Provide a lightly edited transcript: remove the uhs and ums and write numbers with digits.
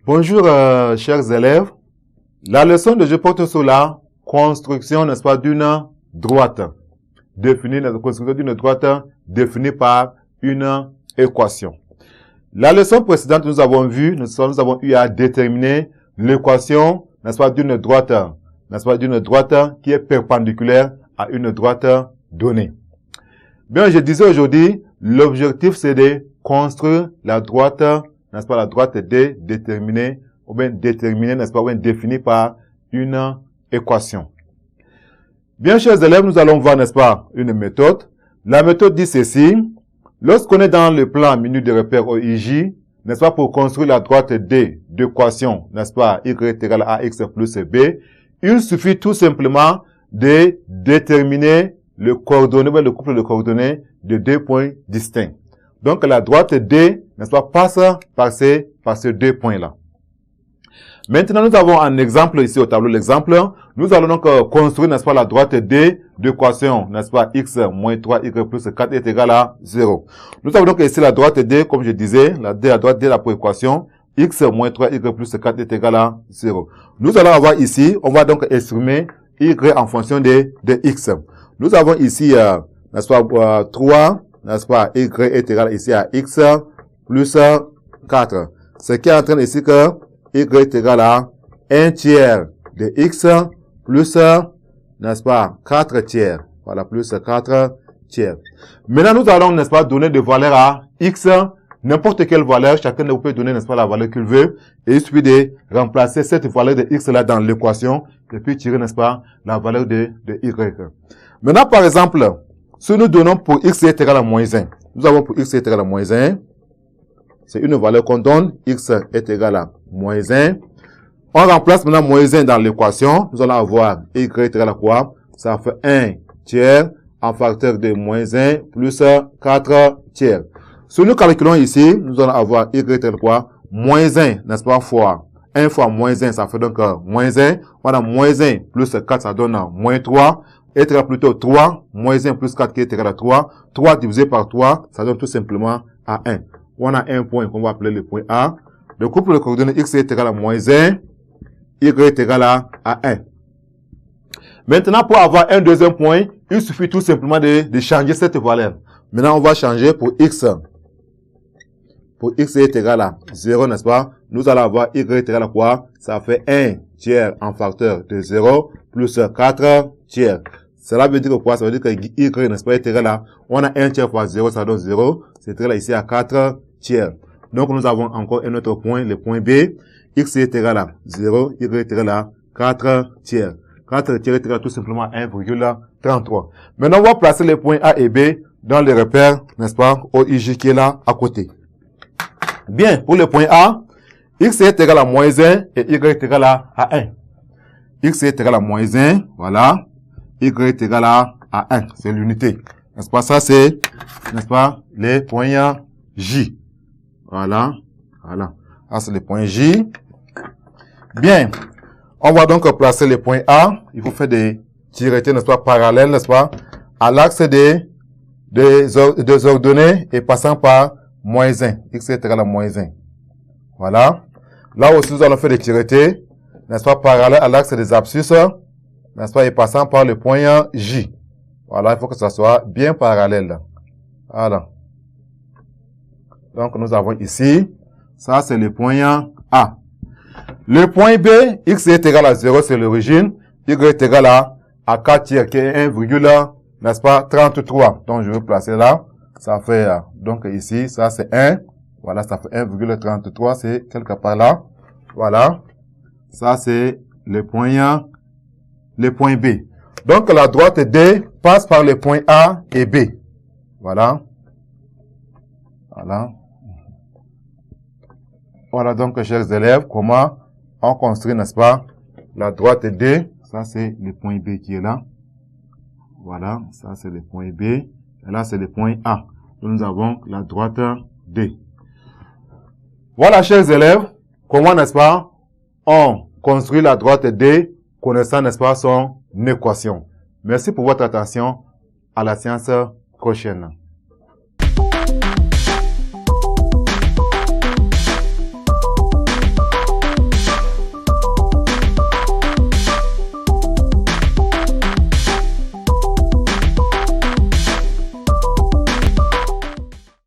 Bonjour, chers élèves. La leçon de je porte sur la construction, n'est-ce pas, d'une droite. La construction d'une droite définie par une équation. La leçon précédente, nous avons eu à déterminer l'équation, n'est-ce pas, d'une droite, n'est-ce pas, d'une droite qui est perpendiculaire à une droite donnée. Bien, je disais aujourd'hui, l'objectif c'est de construire la droite, n'est-ce pas, la droite D déterminée, ou bien déterminée, n'est-ce pas, ou bien définie par une équation. Bien, chers élèves, nous allons voir, n'est-ce pas, une méthode. La méthode dit ceci. Lorsqu'on est dans le plan minute de repère OIJ, n'est-ce pas, pour construire la droite D d'équation, n'est-ce pas, Y est égal à AX plus B, il suffit tout simplement de déterminer le coordonné, le couple de coordonnées de deux points distincts. Donc, la droite D, n'est-ce pas, passe par ces deux points-là. Maintenant, nous avons un exemple ici au tableau l'exemple. Nous allons donc construire, n'est-ce pas, la droite D d'équation, n'est-ce pas, x moins 3y plus 4 est égal à 0. Nous avons donc ici la droite D, comme je disais, la droite D, la pour équation, x moins 3y plus 4 est égal à 0. Nous allons avoir ici, on va donc exprimer y en fonction de x. Nous avons ici, n'est-ce pas, 3, n'est-ce pas, y est égal ici à x plus 4. Ce qui entraîne ici que y est égal à 1 tiers de x plus, n'est-ce pas, 4 tiers. Voilà, plus 4 tiers. Maintenant, nous allons, n'est-ce pas, donner des valeurs à x, n'importe quelle valeur. Chacun de vous peut donner, n'est-ce pas, la valeur qu'il veut. Et il suffit de remplacer cette valeur de x là dans l'équation. Et puis tirer, n'est-ce pas, la valeur de y. Maintenant, par exemple, si nous donnons pour x est égal à moins 1, nous avons pour x est égal à moins 1, c'est une valeur qu'on donne, x est égal à moins 1. On remplace maintenant moins 1 dans l'équation, nous allons avoir y est égal à quoi? Ça fait 1 tiers en facteur de moins 1 plus 4 tiers. Si nous calculons ici, nous allons avoir y est égal à quoi? Moins 1, n'est-ce pas, fois 1 fois moins 1, ça fait donc moins 1. On a moins 1 plus 4, ça donne moins 3. Est égal plutôt 3, moins 1 plus 4 qui est égal à 3. 3 divisé par 3, ça donne tout simplement à 1. On a un point qu'on va appeler le point A. Le couple de coordonnées x est égal à moins 1, y est égal à 1. Maintenant, pour avoir un deuxième point, il suffit tout simplement de changer cette valeur. Maintenant, on va changer pour x. Pour x est égal à 0, n'est-ce pas? Nous allons avoir y est égal à quoi? Ça fait 1 tiers en facteur de 0 plus 4 tiers. Cela veut dire quoi? Ça veut dire que y, n'est-ce pas, est égal à, on a 1 tiers fois 0, ça donne 0. C'est égal à ici à 4 tiers. Donc, nous avons encore un autre point, le point B. X est égal à 0, y est égal à 4 tiers. 4 tiers est égal à tout simplement à 1,33. Maintenant, on va placer les points A et B dans les repères, n'est-ce pas, OIJ qui est là à côté. Bien, pour le point A, x est égal à moins 1 et y est égal à 1. X est égal à moins 1, voilà. Y est égal à 1, c'est l'unité. N'est-ce pas, ça c'est, n'est-ce pas, les points J. Voilà, voilà. Ça c'est les points J. Bien. On va donc placer les points A. Il faut faire des tiretés, n'est-ce pas, parallèles, n'est-ce pas, à l'axe des ordonnées et passant par moins 1. X est égal à moins 1. Voilà. Là aussi, nous allons faire des tiretés, n'est-ce pas, parallèles à l'axe des abscisses, n'est-ce pas, et passant par le point J. Voilà, il faut que ça soit bien parallèle. Voilà. Donc, nous avons ici, ça c'est le point A. Le point B, x est égal à 0, c'est l'origine. Y est égal à 4 tiers, qui est 1, n'est-ce pas, 33. Donc, je vais placer là. Ça fait, donc ici, ça c'est 1. Voilà, ça fait 1,33, c'est quelque part là. Voilà. Ça c'est le point B. Donc, la droite D passe par les points A et B. Voilà. Voilà. Voilà donc, chers élèves, comment on construit, n'est-ce pas, la droite D. Ça, c'est le point B qui est là. Voilà. Ça, c'est le point B. Et là, c'est le point A. Donc, nous avons la droite D. Voilà, chers élèves, comment, n'est-ce pas, on construit la droite D, connaissant, n'est-ce pas, son équation. Merci pour votre attention. À la séance prochaine.